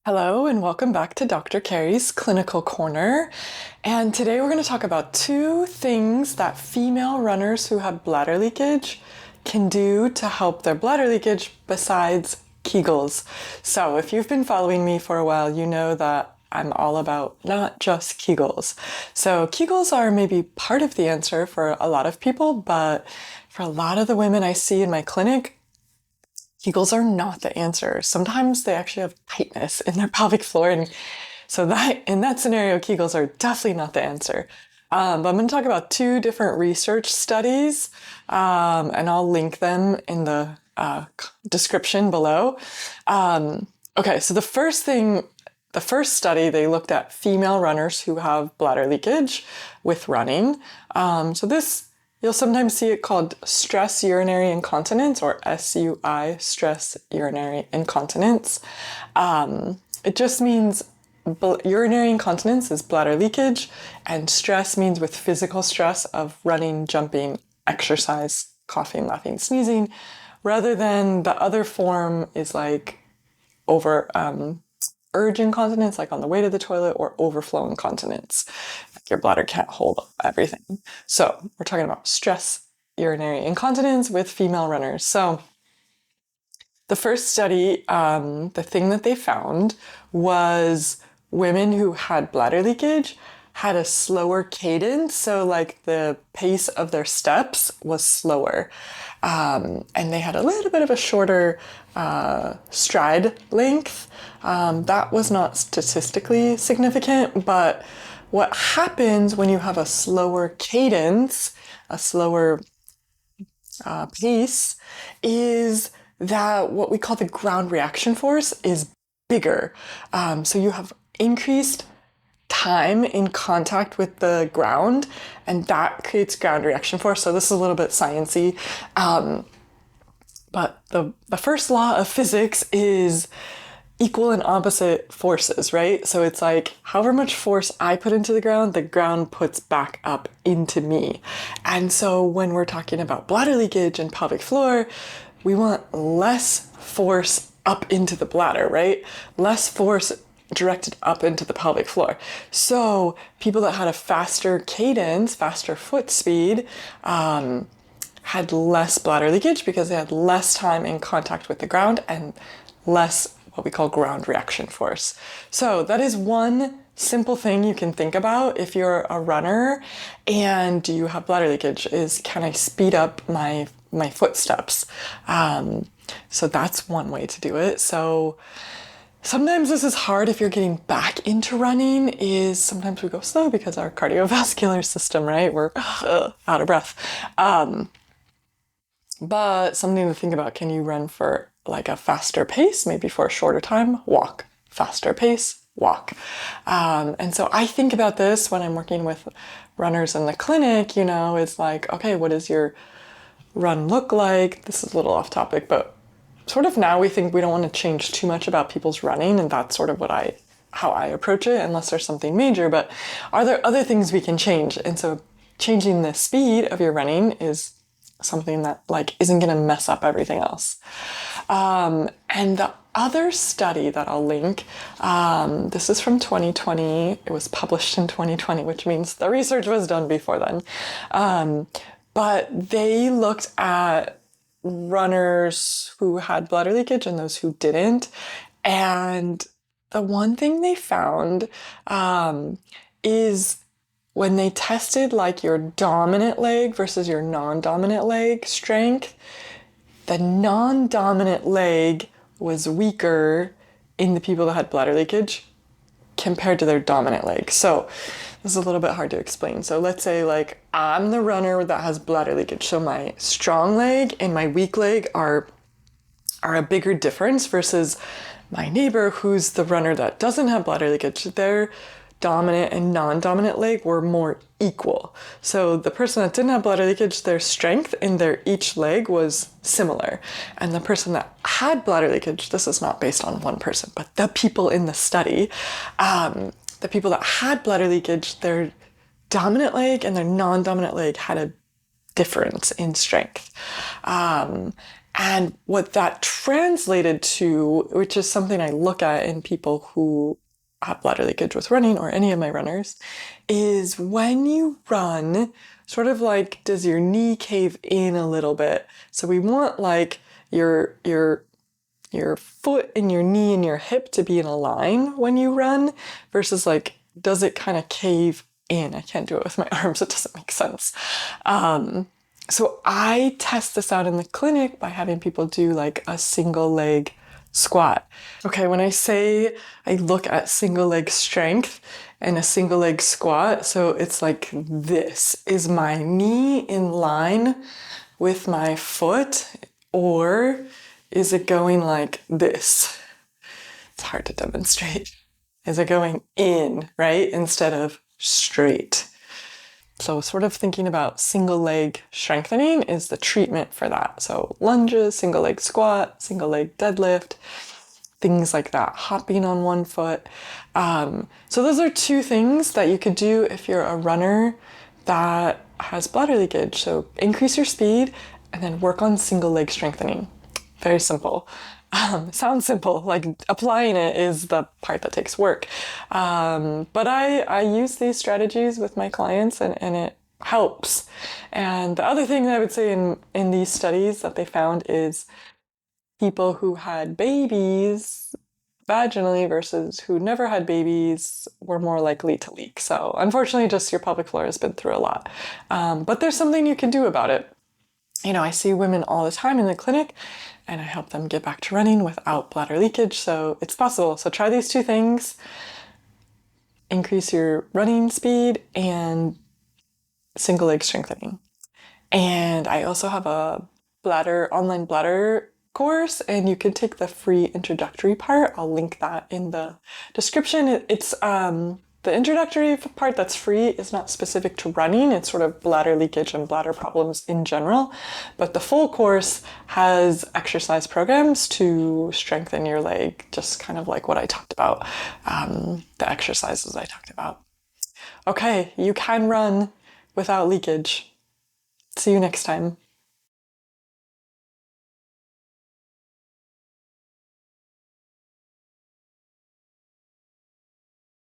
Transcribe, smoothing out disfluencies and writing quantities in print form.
Hello and welcome back to Dr. Carri's Clinical Corner. And today we're going to talk about two things that female runners who have bladder leakage can do to help their bladder leakage besides Kegels. So if you've been following me for a while, you know that I'm all about not just Kegels. So Kegels are maybe part of the answer for a lot of people, but for a lot of the women I see in my clinic, Kegels are not the answer. Sometimes they actually have tightness in their pelvic floor. And so that in that scenario, Kegels are definitely not the answer. But I'm going to talk about two different research studies, and I'll link them in the description below. Okay, so the first study, they looked at female runners who have bladder leakage with running. You'll sometimes see it called stress urinary incontinence, or SUI, stress urinary incontinence. It just means urinary incontinence is bladder leakage, and stress means with physical stress of running, jumping, exercise, coughing, laughing, sneezing, rather than the other form is like urge incontinence, like on the way to the toilet, or overflow incontinence. Your bladder can't hold everything. So we're talking about stress urinary incontinence with female runners. So the first study, the thing that they found was women who had bladder leakage had a slower cadence. So like the pace of their steps was slower. And they had a little bit of a shorter stride length. That was not statistically significant, but what happens when you have a slower cadence, a slower pace, is that what we call the ground reaction force is bigger. So you have increased time in contact with the ground, and that creates ground reaction force. So this is a little bit sciencey. But the first law of physics is equal and opposite forces, right? So it's like however much force I put into the ground puts back up into me. And so when we're talking about bladder leakage and pelvic floor, we want less force up into the bladder, right? Less force directed up into the pelvic floor. So people that had a faster cadence, faster foot speed, had less bladder leakage because they had less time in contact with the ground and less what we call ground reaction force. So that is one simple thing you can think about if you're a runner and you have bladder leakage is, can I speed up my footsteps? So that's one way to do it. So sometimes this is hard if you're getting back into running, is sometimes we go slow because our cardiovascular system, right? We're out of breath. But something to think about, can you run for like a faster pace, maybe for a shorter time? Walk. Faster pace, walk. And so I think about this when I'm working with runners in the clinic, it's like, okay, what does your run look like? This is a little off topic, but sort of now we think we don't want to change too much about people's running, and that's sort of how I approach it, unless there's something major. But are there other things we can change? And so changing the speed of your running is something that isn't going to mess up everything else. And the other study that I'll link, this is from 2020. It was published in 2020, which means the research was done before then. But they looked at runners who had bladder leakage and those who didn't. And the one thing they found is when they tested your dominant leg versus your non-dominant leg strength, the non-dominant leg was weaker in the people that had bladder leakage compared to their dominant leg. So this is a little bit hard to explain. So let's say I'm the runner that has bladder leakage. So my strong leg and my weak leg are a bigger difference versus my neighbor who's the runner that doesn't have bladder leakage. Their dominant and non-dominant leg were more equal. So the person that didn't have bladder leakage, their strength in their each leg was similar. And the person that had bladder leakage, this is not based on one person, but the people in the study, the people that had bladder leakage, their dominant leg and their non-dominant leg had a difference in strength. And what that translated to, which is something I look at in people who have bladder leakage with running, or any of my runners, is when you run, sort of like, does your knee cave in a little bit? So we want like your foot and your knee and your hip to be in a line when you run, versus like, does it kind of cave in? I can't do it with my arms, it doesn't make sense. So I test this out in the clinic by having people do like a single leg squat. Okay, when I say I look at single leg strength and a single leg squat, so it's like this. Is my knee in line with my foot, or is it going like this? It's hard to demonstrate. Is it going in, right, instead of straight? So sort of thinking about single leg strengthening is the treatment for that. So lunges, single leg squat, single leg deadlift, things like that, hopping on one foot. So those are two things that you could do if you're a runner that has bladder leakage. So increase your speed and then work on single leg strengthening. Very simple. Sounds simple, like applying it is the part that takes work. But I use these strategies with my clients, and it helps. And the other thing that I would say in these studies that they found is people who had babies vaginally versus who never had babies were more likely to leak. So unfortunately, just your pelvic floor has been through a lot. But there's something you can do about it. You know, I see women all the time in the clinic, and I help them get back to running without bladder leakage. So it's possible. So try these two things: increase your running speed and single leg strengthening. And I also have a online bladder course, and you can take the free introductory part. I'll link that in the description. It's the introductory part that's free is not specific to running. It's sort of bladder leakage and bladder problems in general. But the full course has exercise programs to strengthen your leg, just kind of like what I talked about, the exercises I talked about. Okay, you can run without leakage. See you next time.